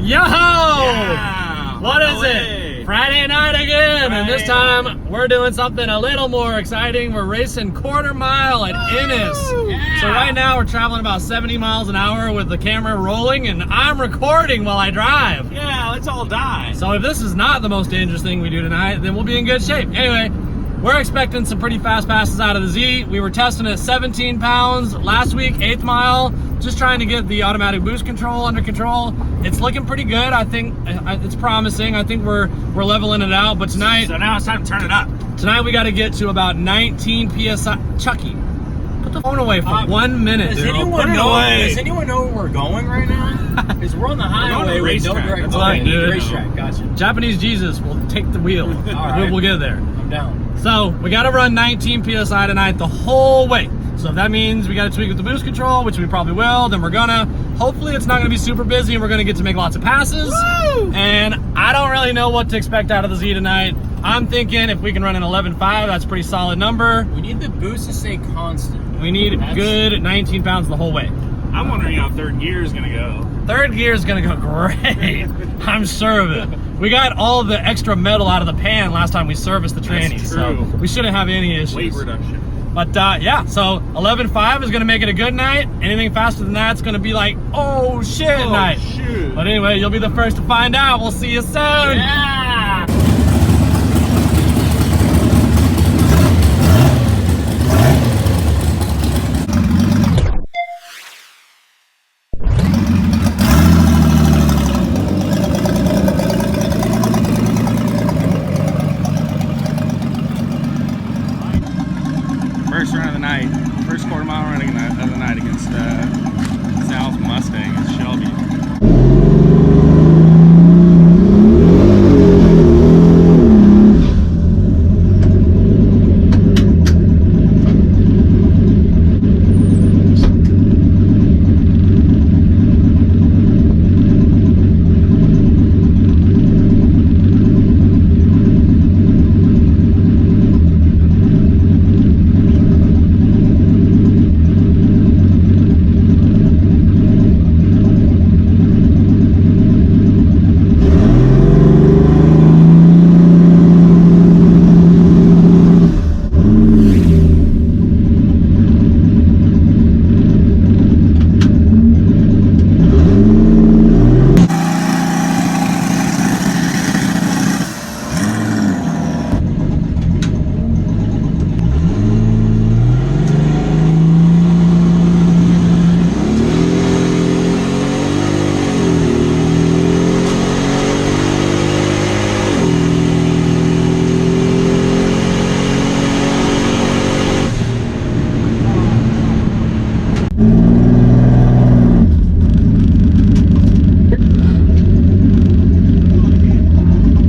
Yo! Yeah, What is it? Friday night again, and this time we're doing something a little more exciting. We're racing quarter mile at Ennis. Yeah. So right now we're traveling about 70 miles an hour with the camera rolling, and I'm recording while I drive. Yeah, let's all die. So if this is not the most dangerous thing we do tonight, then we'll be in good shape. Anyway, we're expecting some pretty fast passes out of the Z. We were testing at 17 pounds last week, 8th mile, just trying to get the automatic boost control under control. It's looking pretty good. I think it's promising. I think we're leveling it out. But tonight, So now it's time to turn it up. tonight we got to get to about 19 psi. Chucky, put the phone away for 1 minute. Does dude. anyone know where we're going right now? Because we're on the highway with no direct That's right, dude. racetrack. Gotcha. Japanese Jesus will take the wheel. right. We'll get there. I'm down. So we got to run 19 psi tonight the whole way. So if that means we got to tweak with the boost control, which we probably will, then we're gonna. Hopefully it's not gonna be super busy and we're gonna get to make lots of passes. Woo! And I don't really know what to expect out of the Z tonight. I'm thinking if we can run an 11.5, that's a pretty solid number. We need the boost to stay constant. We need good 19 pounds the whole way. I'm wondering how third gear is gonna go. Third gear is gonna go great. I'm sure of it. We got all the extra metal out of the pan last time we serviced the tranny, so true. we shouldn't have any issues. Weight reduction. But yeah, so 11.5 is gonna make it a good night. Anything faster than that's gonna be like, oh shit night. Shoot. But anyway, you'll be the first to find out. We'll see you soon. Yeah. First run of the night, first quarter mile run of the night against Sal's Mustang and Shelby.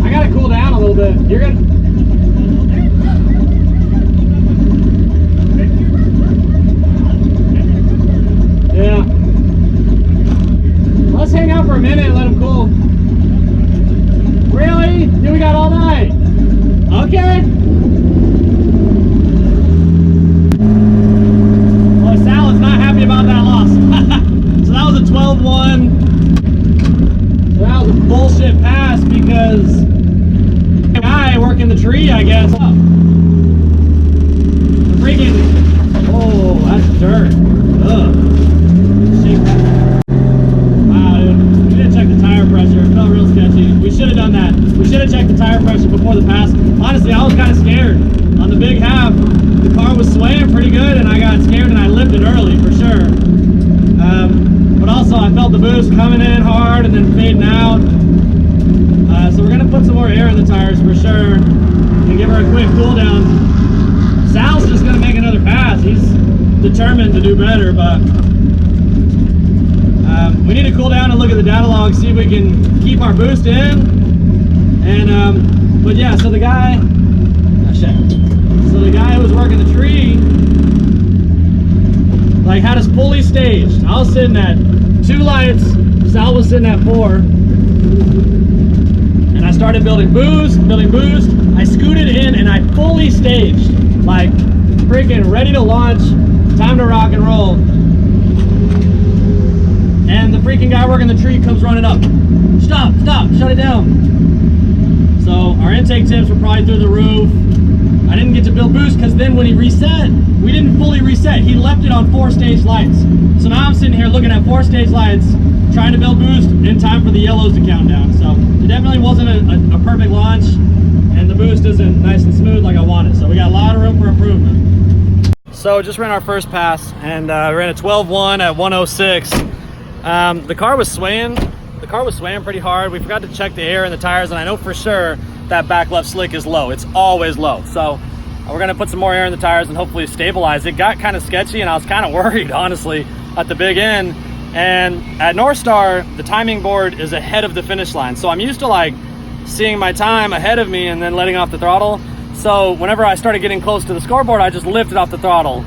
I gotta cool down a little bit. You're gonna. Yeah. Let's hang out for a minute and let them cool. Really? Dude, we got all night. Okay. Well, Sal is not happy about that loss. So that was a 12-1. So that was a bullshit pass because the guy working the tree, I guess. The freaking. Oh, that's dirt. Ugh. Shake. Wow, dude. We didn't check the tire pressure. It felt real sketchy. We should have done that. We should have checked the tire pressure before the pass. Honestly, I was kind of scared. On the big half, the car was swaying pretty good, and I got scared and I lifted early for sure. But also, I felt the boost coming in hard and then fading out. So we're gonna put some more air in the tires for sure and give her a quick cool down. Sal's just gonna make another pass. He's determined to do better, but we need to cool down and look at the data log, see if we can keep our boost in. And but yeah, so the guy, who was working the tree, like had us fully staged. I was sitting at 2 lights, Sal was sitting at 4. And I started building boost. I scooted in and I fully staged, like freaking ready to launch, time to rock and roll. and the freaking guy working the tree comes running up. Stop, shut it down. So our intake temps were probably through the roof. I didn't get to build boost because then when he reset, we didn't fully reset. He left it on 4-stage lights. So now I'm sitting here looking at 4-stage lights, trying to build boost in time for the yellows to count down. So it definitely wasn't a perfect launch, and the boost isn't nice and smooth like I wanted. So we got a lot of room for improvement. So just ran our first pass, and ran a 12.1 at 106. The car was swaying. The car was swaying pretty hard. We forgot to check the air in the tires, and I know for sure that back left slick is low. It's always low. So we're gonna put some more air in the tires and hopefully stabilize. It got kind of sketchy, and I was kind of worried, honestly, at the big end. And at North Star, the timing board is ahead of the finish line. So I'm used to like seeing my time ahead of me and then letting off the throttle. So whenever I started getting close to the scoreboard, I just lifted off the throttle,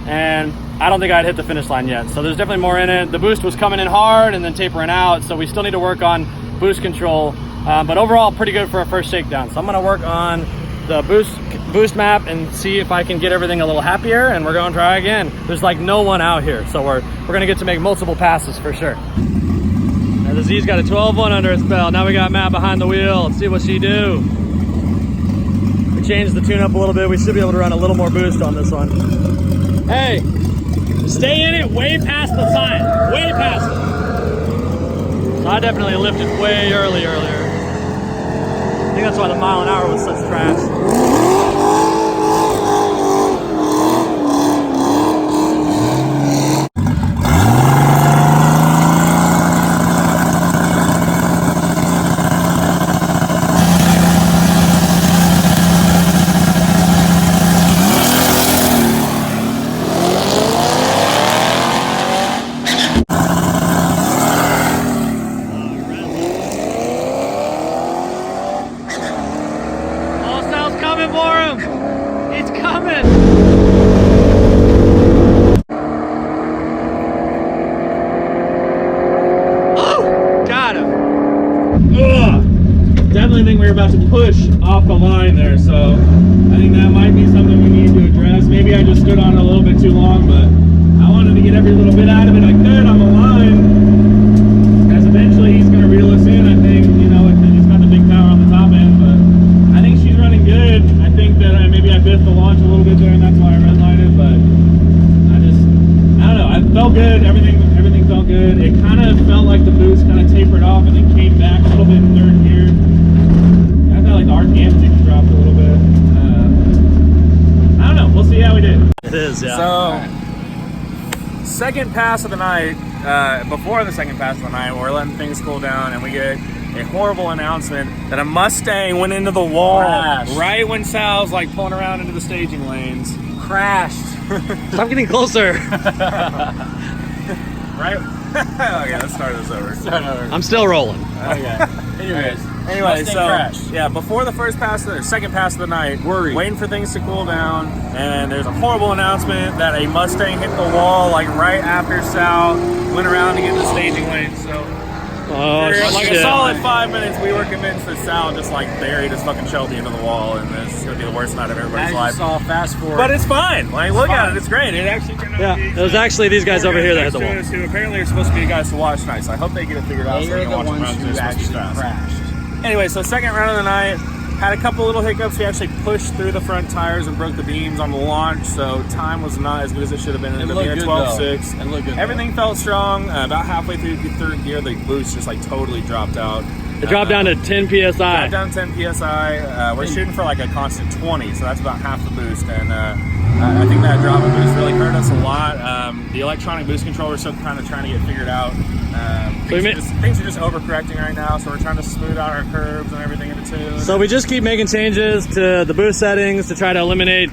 and I don't think I'd hit the finish line yet. So there's definitely more in it. The boost was coming in hard and then tapering out. So we still need to work on boost control. But overall, pretty good for our first shakedown. So I'm gonna work on the boost map and see if I can get everything a little happier, and we're gonna try again. There's like no one out here, so we're gonna get to make multiple passes for sure. Now the Z's got a 12.1 under its belt. Now we got Matt behind the wheel. Let's see what she do. We changed the tune up a little bit. We should be able to run a little more boost on this one. Hey, stay in it way past the sign, way past it. So I definitely lifted way earlier. I think that's why the mile an hour was such trash. Definitely think we're about to push off the line there, so I think that might be something we need to address. Maybe I just stood on it a little bit too long, but I wanted to get every little bit out of it I could on the line, as eventually he's going to reel us in. I think, you know, it's got the big power on the top end, but I think she's running good. I think that maybe I biffed the launch a little bit there, and that's why I redlined, but I don't know. It felt good. Everything felt good. It kind of felt like the boost kind of tapered off and then came back a little bit in third gear. I felt like the RPM tick dropped a little bit. I don't know. We'll see how we did. It is, yeah. So, second pass of the night. Before the second pass of the night, we're letting things cool down, and we get a horrible announcement that a Mustang went into the wall right when Sal's like pulling around into the staging lanes. Crashed. Stop getting closer. Right? Okay, let's start this over. I'm still rolling. Okay. Anyway, so crashed. yeah, before the second pass of the night, waiting for things to cool down, and there's a horrible announcement that a Mustang hit the wall like right after Sal went around to get in the staging lane. So for like a solid 5 minutes, we were convinced that Sal just like buried his fucking Shelby into the wall, and this is gonna be the worst night of everybody's life. Fast forward. But it's fine. Like, look at it. It's great. It actually turned out to be. It was actually these guys over here that hit the wall. Who apparently are supposed to be the guys to watch tonight. So I hope they get it figured out. They are the ones who actually crashed. Anyway, so second round of the night, had a couple little hiccups. We actually pushed through the front tires and broke the beams on the launch, so time was not as good as it should have been. It ended up being a 12.6. It looked good. Everything felt strong. About halfway through the third gear, the boost just like totally dropped out. It dropped down to 10 PSI. Dropped down to 10 PSI. We're shooting for like a constant 20, so that's about half the boost. And I think that drop of boost really hurt us a lot. The electronic boost controller is still kind of trying to get figured out. Things are just overcorrecting right now, so we're trying to smooth out our curves and everything in between. So we just keep making changes to the boost settings to try to eliminate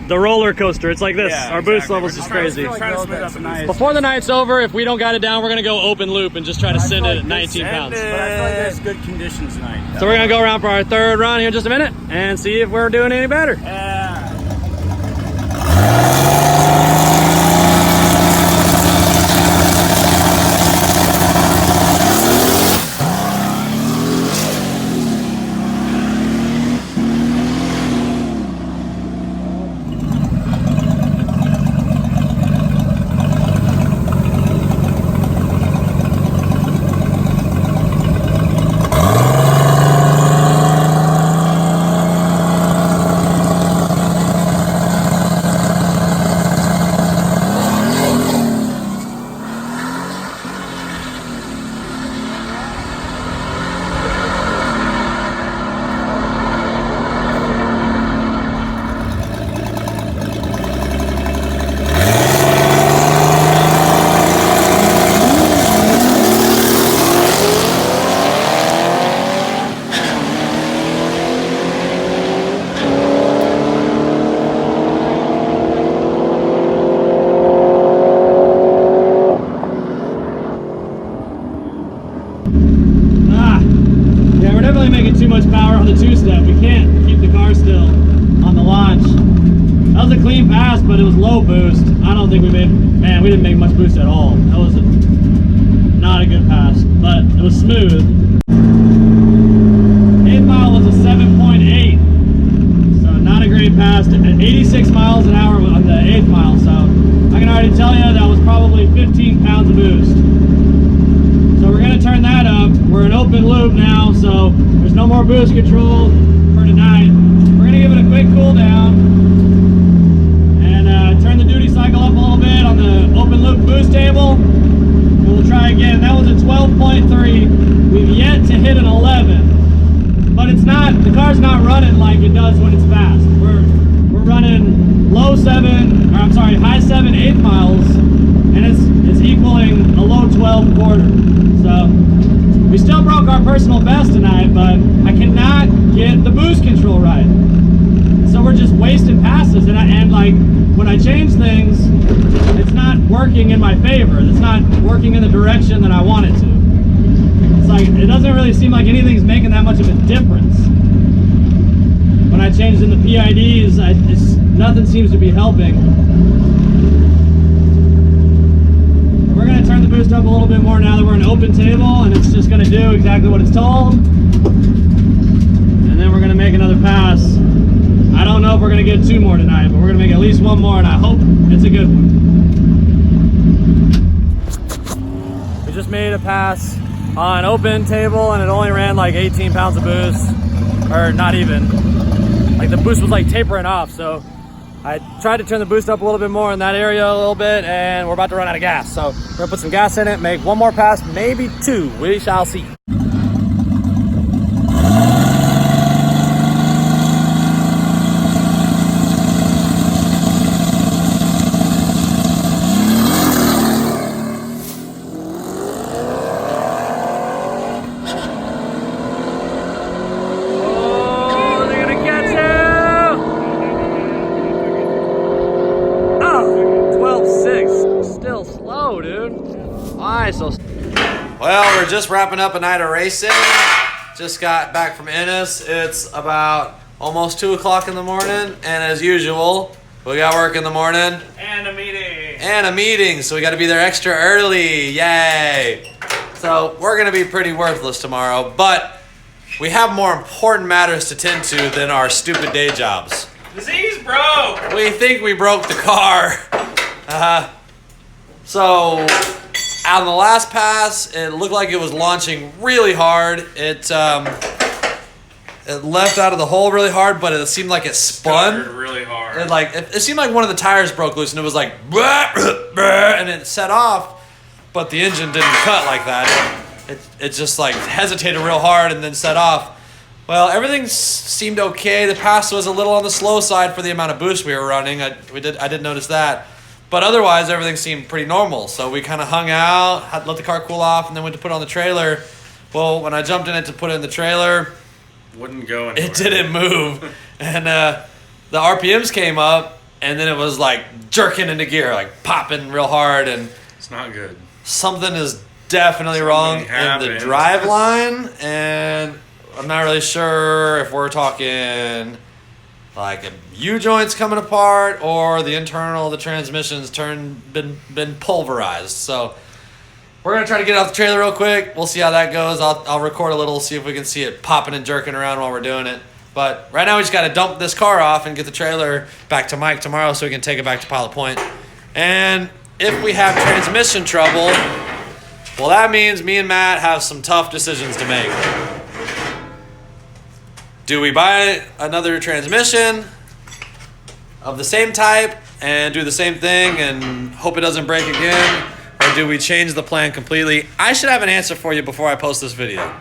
the roller coaster. It's like this. Yeah, our boost level's just crazy. Before the night's over, if we don't got it down, we're going to go open loop and just try to send it at 19 pounds. But I feel like there's good conditions tonight. So we're going to go around for our third run here in just a minute and see if we're doing any better. definitely making too much power on the two-step. We can't keep the car still on the launch. That was a clean pass, but it was low boost. I don't think we didn't make much boost at all. That was not a good pass, but it was smooth. 8th mile was a 7.8, so not a great pass. 86 miles an hour on the 8th mile, so I can already tell you that was probably 15 pounds of boost. So we're gonna turn that up. We're in open loop now, so there's no more boost control for tonight. We're gonna give it a quick cool down and turn the duty cycle up a little bit on the open loop boost table. We'll try again. That was a 12.3. We've yet to hit an 11, but it's not. The car's not running like it does when it's fast. We're running high 7 8 miles, and it's equaling a low 12 quarter. So we still broke our personal best tonight, but I cannot get the boost control right. So we're just wasting passes, and like when I change things, it's not working in my favor. It's not working in the direction that I want it to. It's like it doesn't really seem like anything's making that much of a difference. When I changed in the PIDs, nothing seems to be helping. We're going to turn the boost up a little bit more now that we're in open table, and it's just going to do exactly what it's told. And then we're going to make another pass. I don't know if we're going to get 2 more tonight, but we're going to make at least 1 more, and I hope it's a good one. We just made a pass on open table, and it only ran like 18 pounds of boost, or not even. Like the boost was like tapering off, so I tried to turn the boost up a little bit more in that area a little bit, and we're about to run out of gas. So we're gonna put some gas in it, make 1 more pass, maybe 2. We shall see. Well, we're just wrapping up a night of racing. Just got back from Ennis. It's about almost 2 o'clock in the morning, and as usual, we got work in the morning. And a meeting. And a meeting, so we got to be there extra early. Yay! So we're gonna be pretty worthless tomorrow, but we have more important matters to tend to than our stupid day jobs. Disease broke. We think we broke the car. So on the last pass, it looked like it was launching really hard. It left out of the hole really hard, but it seemed like it spun Stuttered really hard. It seemed like one of the tires broke loose, and it was like and it set off, but the engine didn't cut like that. It just like hesitated real hard and then set off. Well, everything seemed okay. The pass was a little on the slow side for the amount of boost we were running. I did notice that. But otherwise, everything seemed pretty normal. So we kind of hung out, let the car cool off, and then went to put it on the trailer. Well, when I jumped in it to put it in the trailer, wouldn't go anywhere. it didn't move. And the RPMs came up, and then it was like jerking into gear, like popping real hard. And It's not good. something is definitely wrong in the happened. drive line. And I'm not really sure if we're talking like a U-joint's coming apart or the internal of the transmission's been pulverized. So we're gonna try to get it off the trailer real quick. We'll see how that goes. I'll record a little, see if we can see it popping and jerking around while we're doing it. But right now we just gotta dump this car off and get the trailer back to Mike tomorrow so we can take it back to Pilot Point. And if we have transmission trouble, well, that means me and Matt have some tough decisions to make. Do we buy another transmission of the same type and do the same thing and hope it doesn't break again? Or do we change the plan completely? I should have an answer for you before I post this video.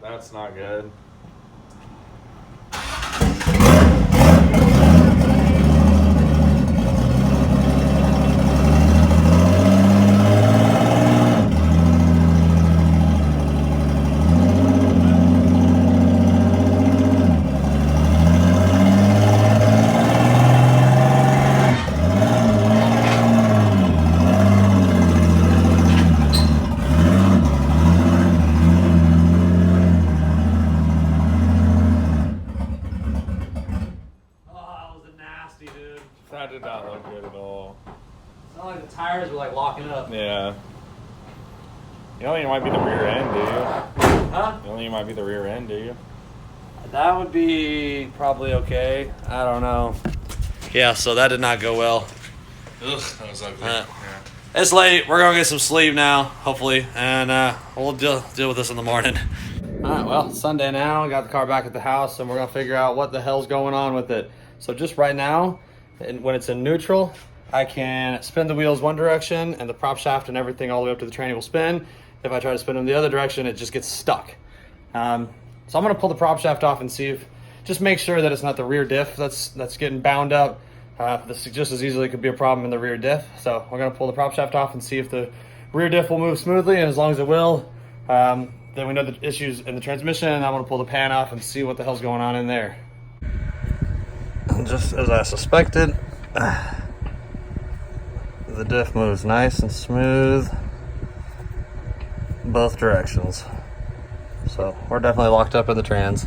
That's not good. So It's not like the tires were like locking up. yeah. You don't think it might be the rear end, do you? Huh? You don't think it might be the rear end, do you? That would be probably okay. I don't know. Yeah, so that did not go well. Ugh, that was ugly. It's late. We're gonna get some sleep now, hopefully, and we'll deal with this in the morning. All right. Well, it's Sunday now. Got the car back at the house, and we're gonna figure out what the hell's going on with it. So just right now, when it's in neutral, I can spin the wheels one direction, and the prop shaft and everything all the way up to the tranny will spin. If I try to spin them the other direction, it just gets stuck. So I'm gonna pull the prop shaft off and see if, just make sure that it's not the rear diff that's getting bound up. This just as easily could be a problem in the rear diff. So we're gonna pull the prop shaft off and see if the rear diff will move smoothly, and as long as it will, then we know the issues in the transmission, and I'm gonna pull the pan off and see what the hell's going on in there. And just as I suspected, the diff moves nice and smooth both directions. So we're definitely locked up in the trans.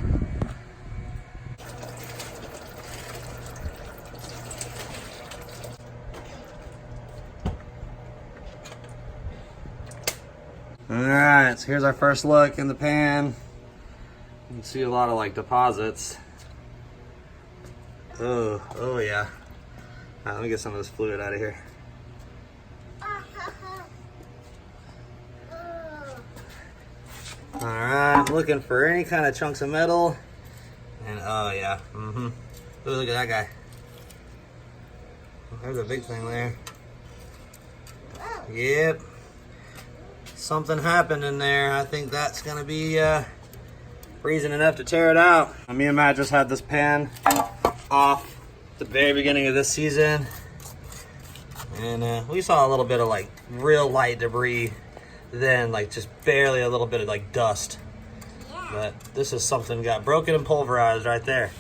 Alright, so here's our first look in the pan. You can see a lot of like deposits. Oh yeah. Alright, let me get some of this fluid out of here. Alright, looking for any kind of chunks of metal. And oh yeah, Ooh, look at that guy. There's a big thing there. Yep. Something happened in there. I think that's gonna be reason enough to tear it out. Me and Matt just had this pan off at the very beginning of this season. And we saw a little bit of like real light debris, then like just barely a little bit of like dust. But this is something got broken and pulverized right there.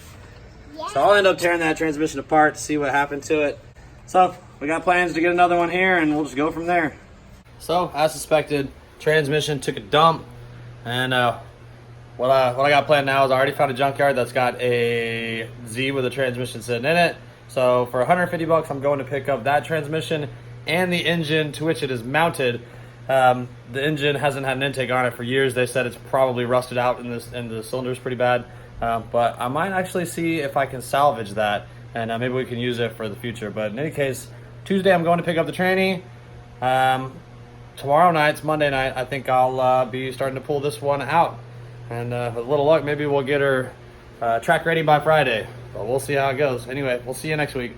So I'll end up tearing that transmission apart to see what happened to it. So we got plans to get another one here, and we'll just go from there. So as suspected, transmission took a dump, and what I got planned now is I already found a junkyard that's got a Z with a transmission sitting in it. So for 150 bucks, I'm going to pick up that transmission and the engine to which it is mounted. The engine hasn't had an intake on it for years. They said it's probably rusted out and the cylinder's pretty bad. But I might actually see if I can salvage that, and maybe we can use it for the future. But in any case, Tuesday I'm going to pick up the tranny. Tomorrow night, it's Monday night, I think I'll be starting to pull this one out. And with a little luck, maybe we'll get her track ready by Friday. But we'll see how it goes. Anyway, we'll see you next week.